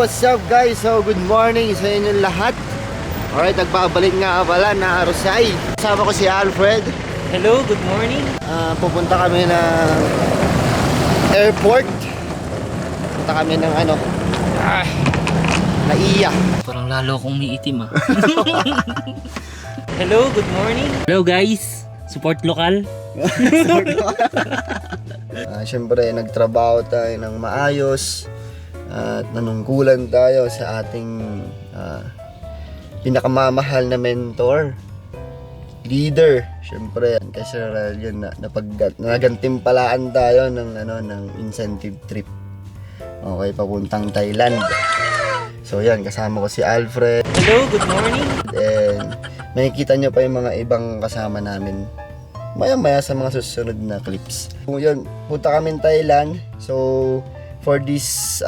what's up guys? So good morning sa inyong lahat. Alright, nagpabalik nga pala na Rosay. Kasama ko si Alfred. Hello, good morning. Pupunta kami ng airport. Pupunta kami ng Naiya. Parang lalo akong umiitim ah. Hello, good morning. Hello guys, support lokal. Siyempre nagtrabaho tayo ng maayos at nanungkulan tayo sa ating pinakamamahal na mentor, leader. Siyempre kasi yun nagantimpalaan tayo ng incentive trip. Okay, papuntang Thailand. So yan, kasama ko si Alfred. Hello, good morning. And makikita nyo pa yung mga ibang kasama namin maya-maya sa mga susunod na clips. Yun, punta kami Thailand. So for this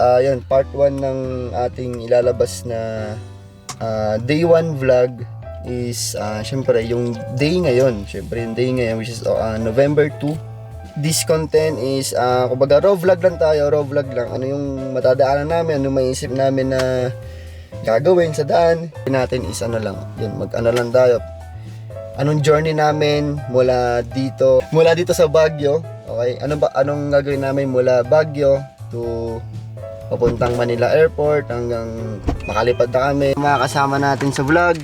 part 1 ng ating ilalabas na day 1 vlog is syempre yung day ngayon. Syempre yung day ngayon which is November 2. This content is kumbaga raw vlog lang tayo, raw vlog lang. Ano yung matadaanan namin, ano maisip namin na gagawin sa daan. Natin is yun, lang tayo. Anong journey namin mula dito sa Baguio. Okay? Anong gagawin namin mula Baguio to papuntang Manila Airport hanggang makalipad na kami. Mga kasama natin sa vlog,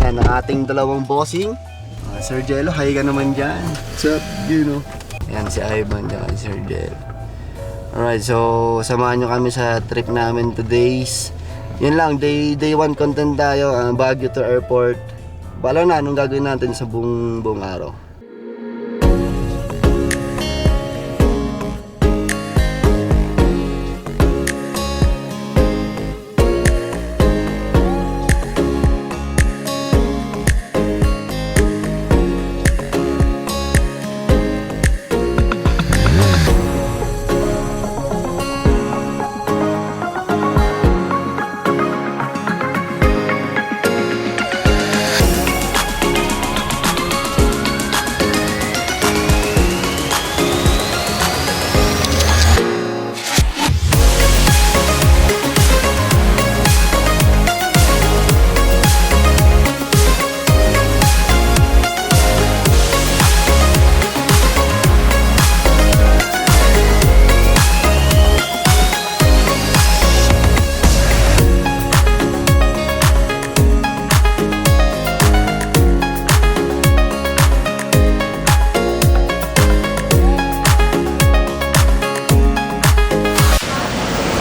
yan ang ating dalawang bossing. Sir Jello, hi ka naman dyan. What's up? Yan si Ivan at si Sir Jello. Alright, so samahan nyo kami sa trip namin today's. Yun lang, day 1 content tayo, Baguio to airport. Wala na anong gagawin natin sa buong araw.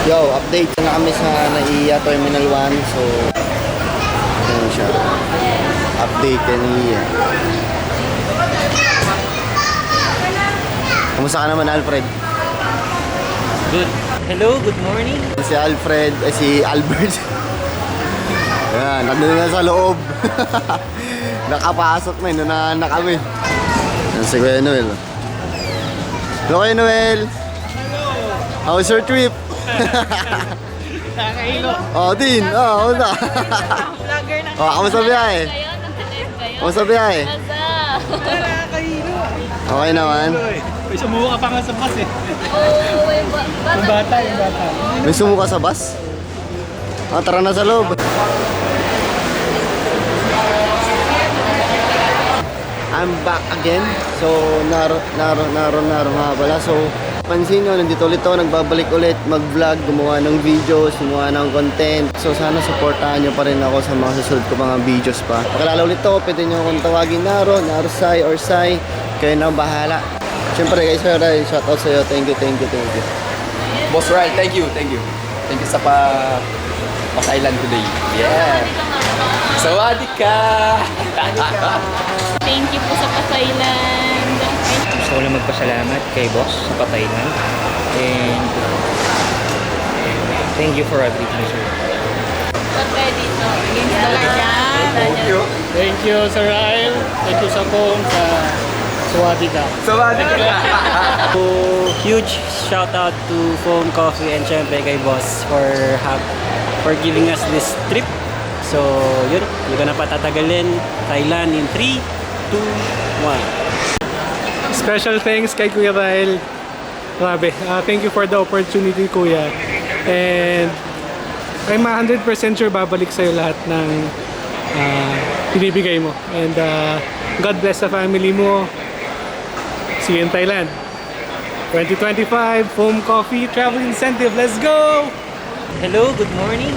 Yo, update na kami sa Naiya Terminal 1. So, ayan siya. Update ka Naiya. Kamusta ka naman, Alfred? Good. Hello, good morning. Si Alfred, si Albert. Ayan, nandun na sa loob. Nakapasok na, inunahan na kami. Ayan si Kuya Noel. Hello, Kuya Noel. How's your trip? Nakakailo. Din. Kamusta? Vlogger na. Kamusta biyahe? Kamusta biyahe? Nakakailo. Okay naman. May sumuha ka pa nga sa bus eh. Oo, Yung bata. May sumuka sa bus? Tara na sa loob. I'm back again. So, naro nga pala. So, pansin nyo, nandito ulit ako, nagbabalik ulit mag-vlog, gumawa ng videos, gumawa ng content. So, sana supportahan nyo pa rin ako sa mga susunod ko mga videos pa. Pakilala ulit ako, pwede nyo akong tawagin Narosay or Sai. Kayo na bahala. Siyempre guys, shoutout sa'yo. Thank you. Boss Rai, thank you. Thank you sa pa-Thailand today. Yeah. Sawadee ka! Thank you po sa pa-Thailand. Gusto ko lang magpasalamat kay boss sa Thailand. And thank you for everything, sir. Ba't kayo dito? Against the Lord yan. Thank you, Sir Ryle. Thank you sa phone, sa Sawadee ka. Sawadee ka! So, huge shout out to Foam Coffee and syempre kay boss for giving us this trip. So, yun. Hindi ko na patatagalin. Thailand in 3, 2, 1. Special thanks kay Kuya Ryle. Grabe. Thank you for the opportunity, Kuya. And I'm 100% sure babalik sa'yo lahat ng binibigay mo. And God bless sa family mo. See you in Thailand. 2025 Foam Coffee Travel Incentive. Let's go! Hello, good morning.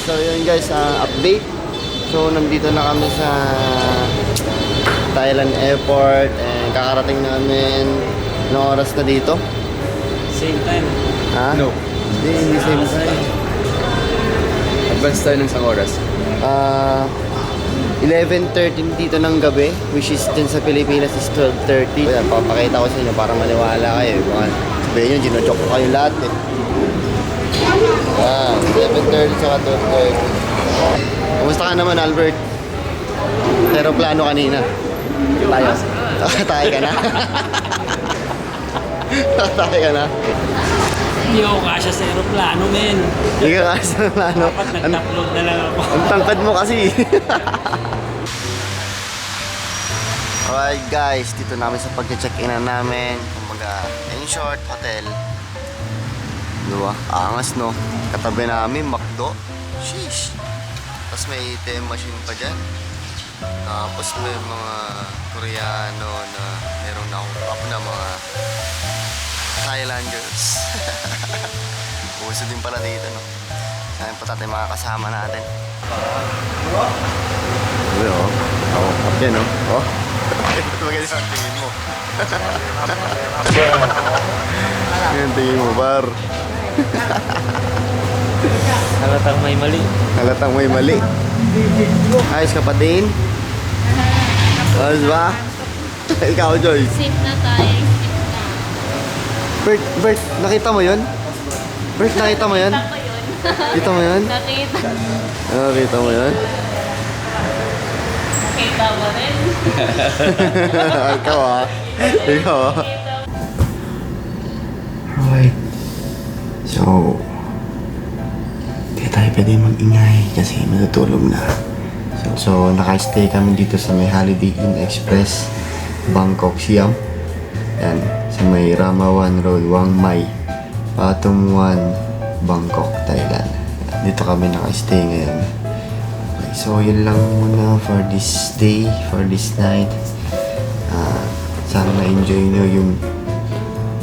So yun guys, update. So nandito na kami sa Thailand Airport and kakarating namin ng oras na dito. Same time. Ha? No. Hindi same time. Advance tayo ng isang oras. 11:13 dito ng gabi, which is dyan sa Pilipinas is 12:30. Ayan, papakita ko sa inyo para maniwala kayo. Baka sabihin nyo, ginojoke ko kayo lahat eh. 11:30 saka 12:30. Kumusta ka naman, Albert? Aeroplano kanina. Tayo. Tayo ka na? Tayo ka na? Hindi ako kasya sa aeroplano, men. Hindi ka kasi sa plano. Dapat nag-upload na lang ako. Ang tangkad mo kasi. Alright guys, dito namin sa pag-check-in na namin. Kumbaga, in short, hotel. Diba? Angas no? Katabi namin, McDo. Sheesh. Tapos may ATM machine pa dyan. Tapos may mga Koreano na meron na akong na mga Thailanders. Uso din pala dito, no? Sabi pa tayo mga kasama natin. Uy, oh. Oh, up yan, oh. Oh. Maganda ang tingin mo. Yan, tingin mo, bar. Halatang may mali. Halatang may mali. Ayos ka pa din? Ayos ba? Ikaw, Joy. Safe na tayo. Safe na. Bert, nakita mo yun? Bert, nakita mo yun? Ako yun. Kita mo yun? Nakita. Nakita mo yun? Nakita mo rin. Ikaw ah. Ikaw ah. Nakita mo. Alright. So, hindi tayo pwede mag-ingay kasi matutulog na. So naka-stay kami dito sa may Holiday Inn Express, Bangkok, Siam. Yan, sa may Ramawan Road, Wang Mai, Pathum 1, Bangkok, Thailand. Dito kami naka-stay ngayon. Okay, so yun lang muna for this day, for this night. Sana na-enjoy nyo yung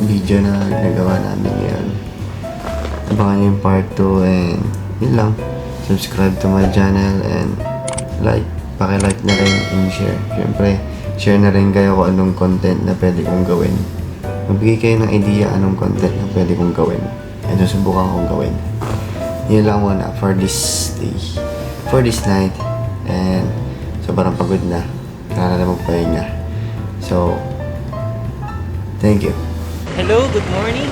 video na nagawa namin ngayon. Abangan nyo yung part 2 and yun lang. Subscribe to my channel and paki-like na rin and share. Siyempre, share na rin kayo kung anong content na pwede kong gawin. Magbigay kayo ng idea anong content na pwede kong gawin. And susubukan kong gawin. Yun lang muna for this day. For this night. And sobrang pagod na. Kailangan na magpahinga. So, thank you. Hello, good morning.